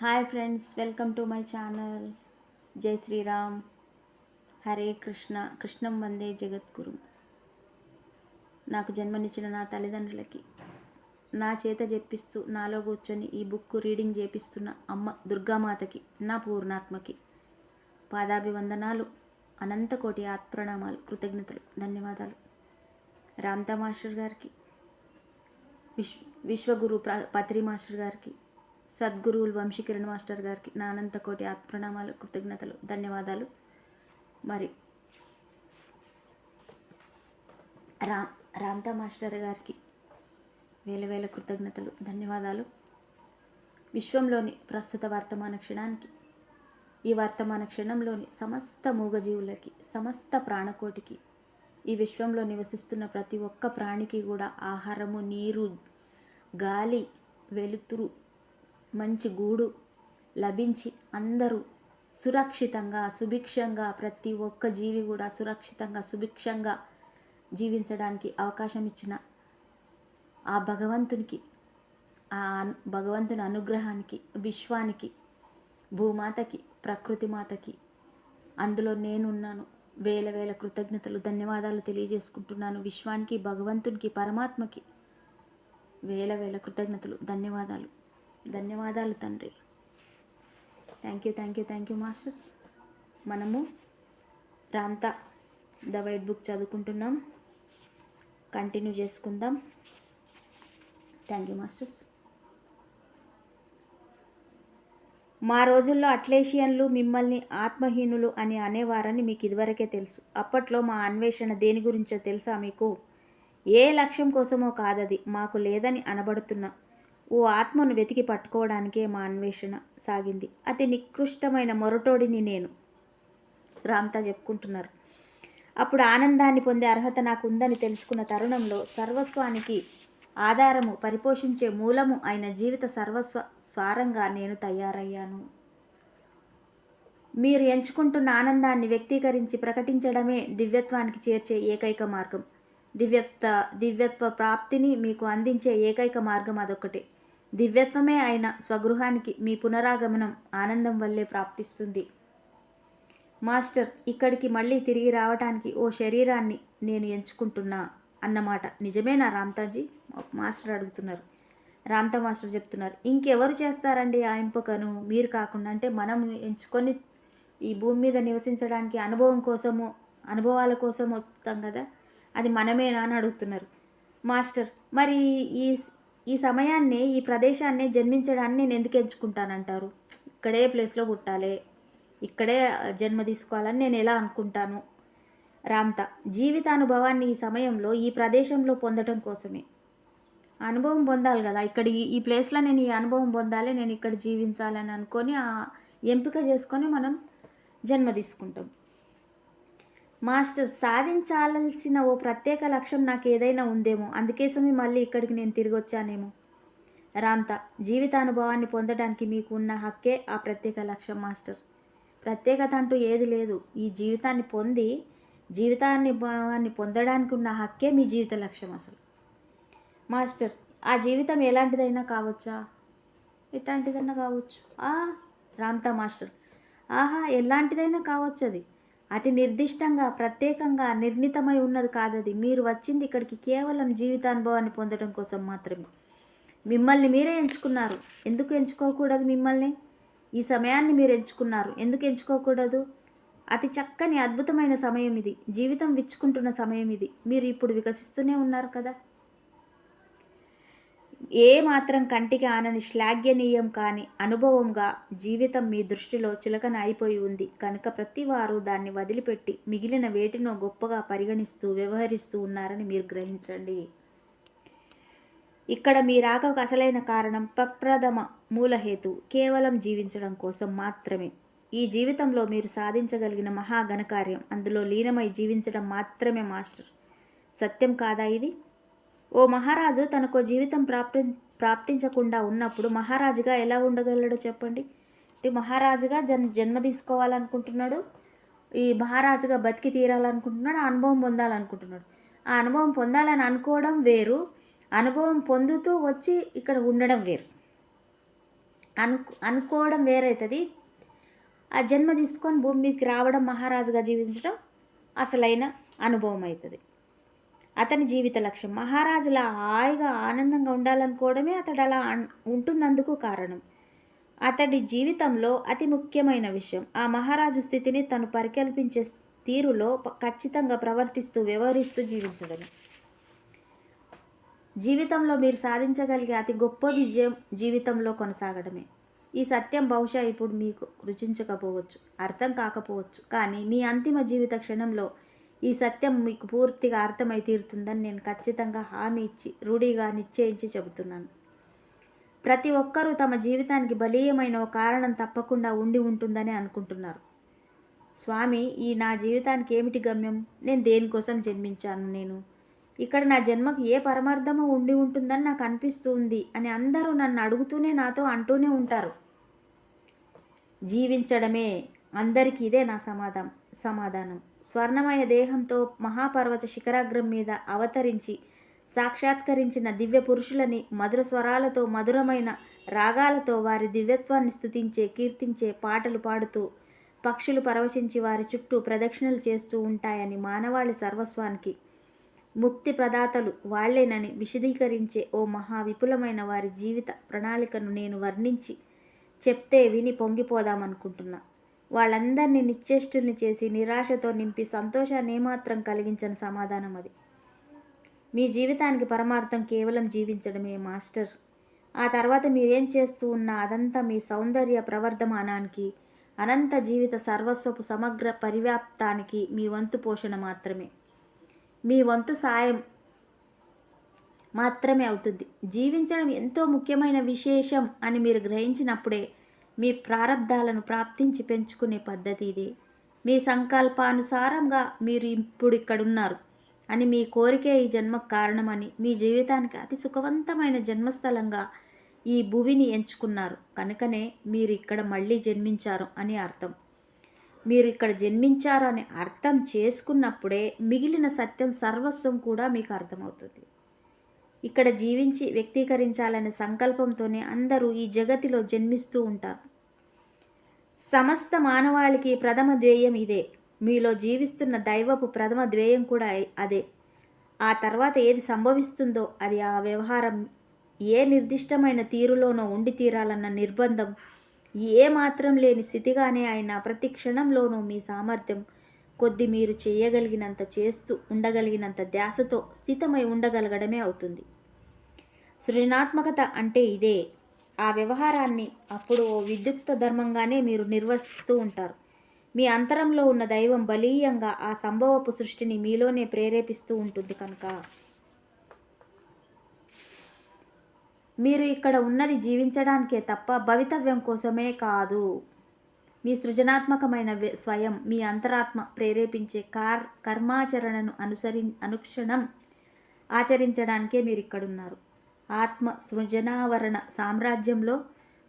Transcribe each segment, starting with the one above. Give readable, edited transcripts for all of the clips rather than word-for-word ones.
Hi friends, welcome to my channel. జై శ్రీరామ్, హరే కృష్ణ. కృష్ణం వందే జగద్గురు. నాకు జన్మనిచ్చిన నా తల్లిదండ్రులకి, నా చేత చెప్పిస్తూ నాలో కూర్చొని ఈ బుక్ రీడింగ్ చేపిస్తున్న అమ్మ దుర్గామాతకి, నా పూర్ణాత్మకి పాదాభివందనాలు, అనంతకోటి ఆత్ప్రణామాలు, కృతజ్ఞతలు, ధన్యవాదాలు. రామ్తా మాస్టర్ గారికి, విశ్వగురు పత్రి మాస్టర్ గారికి, సద్గురువులు వంశీకిరణ్ మాస్టర్ గారికి నా అనంతకోటి ఆత్ప్రణామాలు, కృతజ్ఞతలు, ధన్యవాదాలు. మరి రామ్తా మాస్టర్ గారికి వేల వేల కృతజ్ఞతలు, ధన్యవాదాలు. విశ్వంలోని ప్రస్తుత వర్తమాన క్షణానికి, ఈ వర్తమాన క్షణంలోని సమస్త మూగజీవులకి, సమస్త ప్రాణకోటికి, ఈ విశ్వంలో నివసిస్తున్న ప్రతి ఒక్క ప్రాణికి కూడా ఆహారము, నీరు, గాలి, వెలుతురు, మంచి గూడు లభించి అందరూ సురక్షితంగా, సుభిక్షంగా, ప్రతి ఒక్క జీవి కూడా సురక్షితంగా, సుభిక్షంగా జీవించడానికి అవకాశం ఇచ్చిన ఆ భగవంతునికి, ఆ భగవంతుని అనుగ్రహానికి, విశ్వానికి, భూమాతకి, ప్రకృతి మాతకి, అందులో నేనున్నాను, వేల వేల కృతజ్ఞతలు, ధన్యవాదాలు తెలియజేసుకుంటున్నాను. విశ్వానికి, భగవంతునికి, పరమాత్మకి వేల వేల కృతజ్ఞతలు, ధన్యవాదాలు. ధన్యవాదాలు తండ్రి. Thank you masters. మనము రామ్తా ద వైట్ బుక్ చదువుకుంటున్నాం, కంటిన్యూ చేసుకుందాం. Thank you masters. మా రోజుల్లో అట్లేషియన్లు మిమ్మల్ని ఆత్మహీనులు అని అనేవారని మీకు ఇదివరకే తెలుసు. అప్పట్లో మా అన్వేషణ దేని గురించో తెలుసా మీకు? ఏ లక్ష్యం కోసమో కాదది, మాకు లేదని అనబడుతున్న ఓ ఆత్మను వెతికి పట్టుకోవడానికే మా అన్వేషణ సాగింది. అతి నికృష్టమైన మొరటోడిని నేను, రామ్తా చెప్పుకుంటున్నారు. అప్పుడు ఆనందాన్ని పొందే అర్హత నాకు ఉందని తెలుసుకున్న తరుణంలో సర్వస్వానికి ఆధారము, పరిపోషించే మూలము అయిన జీవిత సర్వస్వ స్వారంగా నేను తయారయ్యాను. మీరు ఎంచుకుంటున్న ఆనందాన్ని వ్యక్తీకరించి ప్రకటించడమే దివ్యత్వానికి చేర్చే ఏకైక మార్గం. దివ్యత్వ ప్రాప్తిని మీకు అందించే ఏకైక మార్గం అదొక్కటే. దివ్యత్వమే అయిన స్వగృహానికి మీ పునరాగమనం ఆనందం వల్లే ప్రాప్తిస్తుంది. మాస్టర్, ఇక్కడికి మళ్ళీ తిరిగి రావటానికి ఓ శరీరాన్ని నేను ఎంచుకుంటున్నా అన్నమాట నిజమేనా రామ్తాజీ? మాస్టర్ అడుగుతున్నారు. రామ్తా మాస్టర్ చెప్తున్నారు, ఇంకెవరు చేస్తారండి ఆ ఎంపికను? మీరు కాకుండా. అంటే మనం ఎంచుకొని ఈ భూమి మీద నివసించడానికి అనుభవాల కోసం వస్తాం కదా, అది మనమేనా అని అడుగుతున్నారు. మాస్టర్, మరి ఈ సమయాన్ని, ఈ ప్రదేశాన్ని జన్మించడాన్ని నేను ఎందుకు ఎంచుకుంటానంటారు? ఇక్కడే ప్లేస్లో పుట్టాలి, ఇక్కడే జన్మ తీసుకోవాలని నేను ఎలా అనుకుంటాను? రామ్తా, జీవితానుభవాన్ని ఈ సమయంలో, ఈ ప్రదేశంలో పొందటం కోసమే. అనుభవం పొందాలి కదా, ఇక్కడ ఈ ప్లేస్లో నేను ఈ అనుభవం పొందాలి, నేను ఇక్కడ జీవించాలని అనుకొని ఆ ఎంపిక చేసుకొని మనం జన్మ తీసుకుంటాం. మాస్టర్, సాధించాల్సిన ఓ ప్రత్యేక లక్ష్యం నాకు ఏదైనా ఉందేమో, అందుకోసమే మళ్ళీ ఇక్కడికి నేను తిరిగి వచ్చానేమో. రామ్తా, జీవితానుభవాన్ని పొందడానికి మీకు ఉన్న హక్కే ఆ ప్రత్యేక లక్ష్యం మాస్టర్. ప్రత్యేకత అంటూ ఏది లేదు. ఈ జీవితాన్ని పొందడానికి ఉన్న హక్కే మీ జీవిత లక్ష్యం అసలు. మాస్టర్, ఆ జీవితం ఎలాంటిదైనా కావచ్చా? ఎట్లాంటిదైనా కావచ్చు. రామ్తా మాస్టర్, ఎలాంటిదైనా కావచ్చు. అది అతి నిర్దిష్టంగా, ప్రత్యేకంగా నిర్ణీతమై ఉన్నది కాదది. మీరు వచ్చింది ఇక్కడికి కేవలం జీవితానుభవాన్ని పొందడం కోసం మాత్రమే. మిమ్మల్ని మీరే ఎంచుకున్నారు, ఎందుకు ఎంచుకోకూడదు? మిమ్మల్ని, ఈ సమయాన్ని మీరు ఎంచుకున్నారు, ఎందుకు ఎంచుకోకూడదు? అతి చక్కని అద్భుతమైన సమయం ఇది, జీవితం విచ్చుకుంటున్న సమయం ఇది. మీరు ఇప్పుడు వికసిస్తూనే ఉన్నారు కదా. ఏ మాత్రం కంటికి ఆనని, శ్లాఘనీయం కాని అనుభవంగా జీవితం మీ దృష్టిలో చులకన అయిపోయి ఉంది కనుక ప్రతివారు దాన్ని వదిలిపెట్టి మిగిలిన వేటినో గొప్పగా పరిగణిస్తూ వ్యవహరిస్తూ ఉన్నారని మీరు గ్రహించండి. ఇక్కడ మీ రాకకు అసలైన కారణం, ప్రప్రథమ మూలహేతు కేవలం జీవించడం కోసం మాత్రమే. ఈ జీవితంలో మీరు సాధించగలిగిన మహాఘనకార్యం అందులో లీనమై జీవించడం మాత్రమే మాస్టర్. సత్యం కాదా ఇది? ఓ మహారాజు తనకో జీవితం ప్రాప్తించకుండా ఉన్నప్పుడు మహారాజుగా ఎలా ఉండగలడో చెప్పండి. మహారాజుగా జన్మ తీసుకోవాలనుకుంటున్నాడు, ఈ మహారాజుగా బతికి తీరాలనుకుంటున్నాడు, ఆ అనుభవం పొందాలనుకుంటున్నాడు. ఆ అనుభవం పొందాలని అనుకోవడం వేరు, అనుభవం పొందుతూ వచ్చి ఇక్కడ ఉండడం వేరు. అనుకోవడం వేరైతుంది. ఆ జన్మ తీసుకొని భూమి మీదకి రావడం, మహారాజుగా జీవించడం అసలైన అనుభవం అవుతుంది. అతని జీవిత లక్ష్యం మహారాజులా హాయిగా ఆనందంగా ఉండాలనుకోవడమే అతడు అలా ఉంటున్నందుకు కారణం. అతడి జీవితంలో అతి ముఖ్యమైన విషయం ఆ మహారాజు స్థితిని తను పరికల్పించే తీరులో ఖచ్చితంగా ప్రవర్తిస్తూ వ్యవహరిస్తూ జీవించడమే. జీవితంలో మీరు సాధించగలిగే అతి గొప్ప విజయం జీవితంలో కొనసాగడమే. ఈ సత్యం బహుశా ఇప్పుడు మీకు రుచించకపోవచ్చు, అర్థం కాకపోవచ్చు, కానీ మీ అంతిమ జీవిత క్షణంలో ఈ సత్యం మీకు పూర్తిగా అర్థమై తీరుతుందని నేను ఖచ్చితంగా హామీ ఇచ్చి రూఢిగా నిశ్చయించి చెబుతున్నాను. ప్రతి ఒక్కరూ తమ జీవితానికి బలీయమైన ఒక కారణం తప్పకుండా ఉండి ఉంటుందని అనుకుంటున్నారు. స్వామి, ఈ నా జీవితానికి ఏమిటి గమ్యం? నేను దేనికోసం జన్మించాను? ఇక్కడ నా జన్మకు ఏ పరమార్థమో ఉండి ఉంటుందని నాకు అనిపిస్తుంది అని అందరూ నన్ను అడుగుతూనే నాతో అంటూనే ఉంటారు. జీవించడమే. అందరికీ ఇదే నా సమాధానం. స్వర్ణమయ దేహంతో మహాపర్వత శిఖరాగ్రం మీద అవతరించి సాక్షాత్కరించిన దివ్య పురుషులని మధుర స్వరాలతో, మధురమైన రాగాలతో వారి దివ్యత్వాన్ని స్తుతించే, కీర్తించే పాటలు పాడుతూ పక్షులు పరవశించి వారి చుట్టూ ప్రదక్షిణలు చేస్తూ ఉంటాయని, మానవాళి సర్వస్వానికి ముక్తి ప్రదాతలు వాళ్లేనని విశదీకరించే ఓ మహా విపులమైన వారి జీవిత ప్రణాళికను నేను వర్ణించి చెప్తే విని పొంగిపోదామనుకుంటున్నా. వాళ్ళందరినీ నిశ్చేష్టుల్ని చేసి, నిరాశతో నింపి, సంతోషాన్ని ఏమాత్రం కలిగించని సమాధానం అది. మీ జీవితానికి పరమార్థం కేవలం జీవించడమే మాస్టర్. ఆ తర్వాత మీరేం చేస్తూ ఉన్నా అదంతా మీ సౌందర్య ప్రవర్ధమానానికి, అనంత జీవిత సర్వస్వపు సమగ్ర పరివ్యాప్తానికి మీ వంతు పోషణ మాత్రమే, మీ వంతు సాయం మాత్రమే అవుతుంది. జీవించడం ఎంతో ముఖ్యమైన విశేషం అని మీరు గ్రహించినప్పుడే మీ ప్రారబ్ధాలను ప్రాప్తించి పెంచుకునే పద్ధతి ఇదే. మీ సంకల్పానుసారంగా మీరు ఇప్పుడు ఇక్కడున్నారు అని, మీ కోరికే ఈ జన్మకు కారణమని, మీ జీవితానికి అతి సుఖవంతమైన జన్మస్థలంగా ఈ భూమిని ఎంచుకున్నారు కనుకనే మీరు ఇక్కడ మళ్ళీ జన్మించారు అని అర్థం. మీరు ఇక్కడ జన్మించారు అని అర్థం చేసుకున్నప్పుడే మిగిలిన సత్యం సర్వస్వం కూడా మీకు అర్థమవుతుంది. ఇక్కడ జీవించి వ్యక్తీకరించాలనే సంకల్పంతోనే అందరూ ఈ జగతిలో జన్మిస్తూ ఉంటారు. సమస్త మానవాళికి ప్రథమ ధ్యేయం ఇదే. మీలో జీవిస్తున్న దైవపు ప్రథమ ధ్యేయం కూడా అదే. ఆ తర్వాత ఏది సంభవిస్తుందో అది ఆ వ్యవహారం ఏ నిర్దిష్టమైన తీరులోనో ఉండి తీరాలన్న నిర్బంధం ఏ మాత్రం లేని స్థితిగానే అయినా ప్రతి క్షణంలోనూ మీ సామర్థ్యం కొద్ది మీరు చేయగలిగినంత చేస్తూ ఉండగలిగినంత ధ్యాసతో స్థితమై ఉండగలగడమే అవుతుంది. సృజనాత్మకత అంటే ఇదే. ఆ వ్యవహారాన్ని అప్పుడు ఓ విద్యుక్త ధర్మంగానే మీరు నిర్వర్తిస్తూ ఉంటారు. మీ అంతరంలో ఉన్న దైవం బలీయంగా ఆ సంభవపు సృష్టిని మీలోనే ప్రేరేపిస్తూ ఉంటుంది కనుక మీరు ఇక్కడ ఉన్నది జీవించడానికే తప్ప భవితవ్యం కోసమే కాదు. మీ సృజనాత్మకమైన స్వయం, మీ అంతరాత్మ ప్రేరేపించే కర్మాచరణను అనుక్షణం ఆచరించడానికే మీరు ఇక్కడున్నారు. ఆత్మ సృజనావరణ సామ్రాజ్యంలో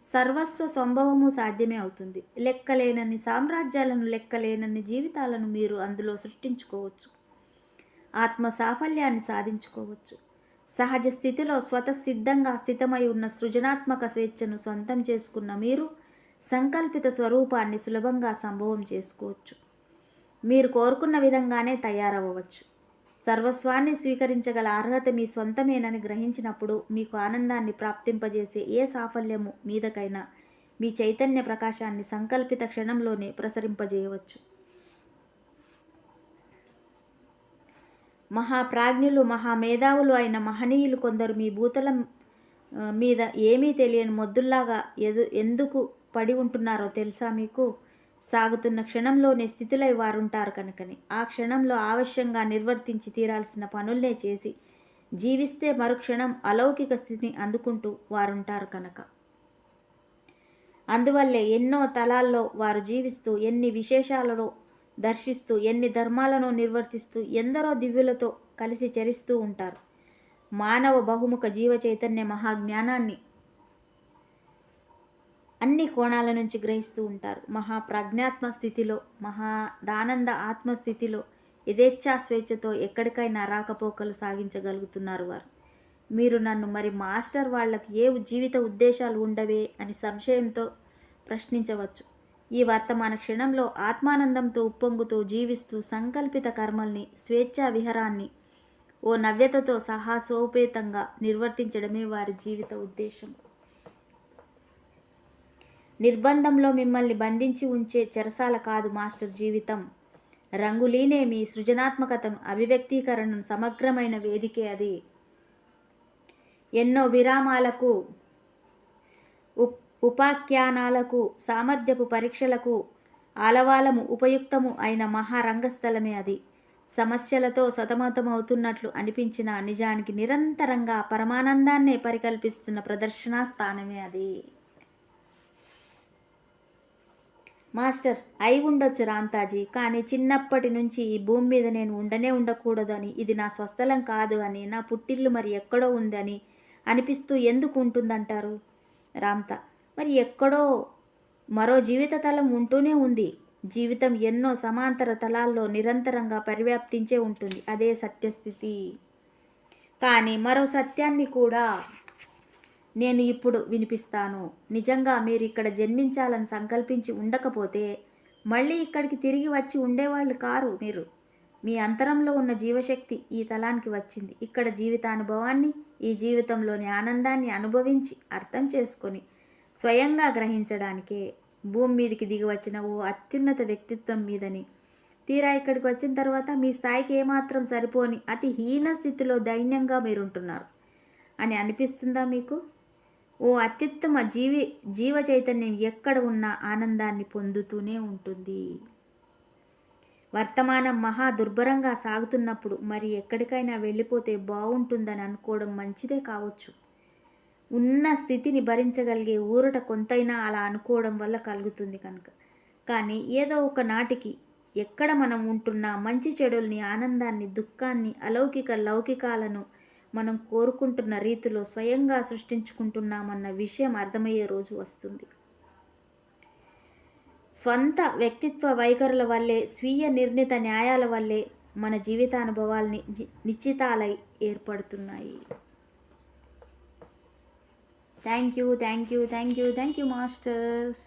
సర్వస్వ సంభవము సాధ్యమే అవుతుంది. లెక్కలేనన్ని సామ్రాజ్యాలను, లెక్కలేనన్ని జీవితాలను మీరు అందులో సృష్టించుకోవచ్చు. ఆత్మ సాఫల్యాన్ని సాధించుకోవచ్చు. సహజ స్థితిలో స్వతసిద్ధంగా స్థితమై ఉన్న సృజనాత్మక స్వేచ్ఛను సొంతం చేసుకున్న మీరు సంకల్పిత స్వరూపాన్ని సులభంగా సంభవం చేసుకోవచ్చు. మీరు కోరుకున్న విధంగానే తయారవ్వవచ్చు. సర్వస్వాన్ని స్వీకరించగల అర్హత మీ సొంతమేనని గ్రహించినప్పుడు మీకు ఆనందాన్ని ప్రాప్తింపజేసే ఏ సాఫల్యము మీదకైనా మీ చైతన్య ప్రకాశాన్ని సంకల్పిత క్షణంలోనే ప్రసరింపజేయవచ్చు. మహాప్రాజ్ఞులు, మహామేధావులు అయిన మహనీయులు కొందరు మీ భూతలం మీద ఏమీ తెలియని మొద్దుల్లాగా ఎందుకు పడి ఉంటున్నారో తెలుసా మీకు? సాగుతున్న క్షణంలోనే స్థితులై వారుంటారు కనుకనే. ఆ క్షణంలో ఆవశ్యంగా నిర్వర్తించి తీరాల్సిన పనుల్నే చేసి జీవిస్తే మరుక్షణం అలౌకిక స్థితిని అందుకుంటూ వారుంటారు కనుక. అందువల్లే ఎన్నో తలాల్లో వారు జీవిస్తూ, ఎన్ని విశేషాలలో దర్శిస్తూ, ఎన్ని ధర్మాలను నిర్వర్తిస్తూ, ఎందరో దివ్యులతో కలిసి చరిస్తూ ఉంటారు. మానవ బహుముఖ జీవ చైతన్య మహాజ్ఞానాన్ని అన్ని కోణాల నుంచి గ్రహిస్తూ ఉంటారు. మహాప్రజ్ఞాత్మ స్థితిలో, మహాదానంద ఆత్మస్థితిలో యథేచ్ఛా స్వేచ్ఛతో ఎక్కడికైనా రాకపోకలు సాగించగలుగుతున్నారు వారు. మీరు నన్ను మరి మాస్టర్ వాళ్ళకి ఏ జీవిత ఉద్దేశాలు ఉండవే అని సంశయంతో ప్రశ్నించవచ్చు. ఈ వర్తమాన క్షణంలో ఆత్మానందంతో ఉప్పొంగుతూ జీవిస్తూ సంకల్పిత కర్మల్ని, స్వేచ్ఛా విహారాన్ని ఓ నవ్యతతో సాహసోపేతంగా నిర్వర్తించడమే వారి జీవిత ఉద్దేశం. నిర్బంధంలో మిమ్మల్ని బంధించి ఉంచే చెరసాల కాదు మాస్టర్ జీవితం. రంగులీనే మీ సృజనాత్మకతను, అభివ్యక్తీకరణను సమగ్రమైన వేదికే అది. ఎన్నో విరామాలకు, ఉపాఖ్యానాలకు, సామర్థ్యపు పరీక్షలకు ఆలవాలము ఉపయుక్తము అయిన మహారంగస్థలమే అది. సమస్యలతో సతమతమవుతున్నట్లు అనిపించిన నిజానికి నిరంతరంగా పరమానందాన్నే పరికల్పిస్తున్న ప్రదర్శనా స్థానమే అది. మాస్టర్, అయి ఉండొచ్చు రామ్తాజీ, కానీ చిన్నప్పటి నుంచి ఈ భూమి మీద నేను ఉండకూడదు అని, ఇది నా స్వస్థలం కాదు అని, నా పుట్టిల్లు మరి ఎక్కడో ఉందని అనిపిస్తూ ఎందుకు ఉంటుందంటారు? రామ్తా, మరి ఎక్కడో మరో జీవిత తలం ఉంటూనే ఉంది. జీవితం ఎన్నో సమాంతర తలాల్లో నిరంతరంగా పరివ్యాప్తించే ఉంటుంది. అదే సత్యస్థితి. కానీ మరో సత్యాన్ని కూడా నేను ఇప్పుడు వినిపిస్తాను. నిజంగా మీరు ఇక్కడ జన్మించాలని సంకల్పించి ఉండకపోతే మళ్ళీ ఇక్కడికి తిరిగి వచ్చి ఉండేవాళ్ళు కారు మీరు. మీ అంతరంలో ఉన్న జీవశక్తి ఈ తలానికి వచ్చింది. ఇక్కడ జీవితానుభవాన్ని, ఈ జీవితంలోని ఆనందాన్ని అనుభవించి అర్థం చేసుకొని స్వయంగా గ్రహించడానికే భూమి మీదకి దిగి వచ్చిన ఓ అత్యున్నత వ్యక్తిత్వం మీదని. తీరా ఇక్కడికి వచ్చిన తర్వాత మీ స్థాయికి ఏమాత్రం సరిపోని అతి హీన స్థితిలో దైన్యంగా మీరుంటున్నారు అని అనిపిస్తుందా మీకు? ఓ అత్యుత్తమ జీవ చైతన్యం ఎక్కడ ఉన్నా ఆనందాన్ని పొందుతూనే ఉంటుంది. వర్తమానం మహా దుర్భరంగా సాగుతున్నప్పుడు మరి ఎక్కడికైనా వెళ్ళిపోతే బాగుంటుందని అనుకోవడం మంచిదే కావచ్చు. ఉన్న స్థితిని భరించగలిగే ఊరట కొంతైనా అలా అనుకోవడం వల్ల కలుగుతుంది కనుక. కానీ ఏదో ఒక నాటికి ఎక్కడ మనం ఉంటున్నా మంచి చెడుల్ని, ఆనందాన్ని, దుఃఖాన్ని, అలౌకిక లౌకికాలను మనం కోరుకుంటున్న రీతిలో స్వయంగా సృష్టించుకుంటున్నామన్న విషయం అర్థమయ్యే రోజు వస్తుంది. స్వంత వ్యక్తిత్వ వైఖరుల వల్లే, స్వీయ నిర్ణీత న్యాయాల వల్లే మన జీవితానుభవాల్ని నిశ్చితాలై ఏర్పడుతున్నాయి. Thank you masters.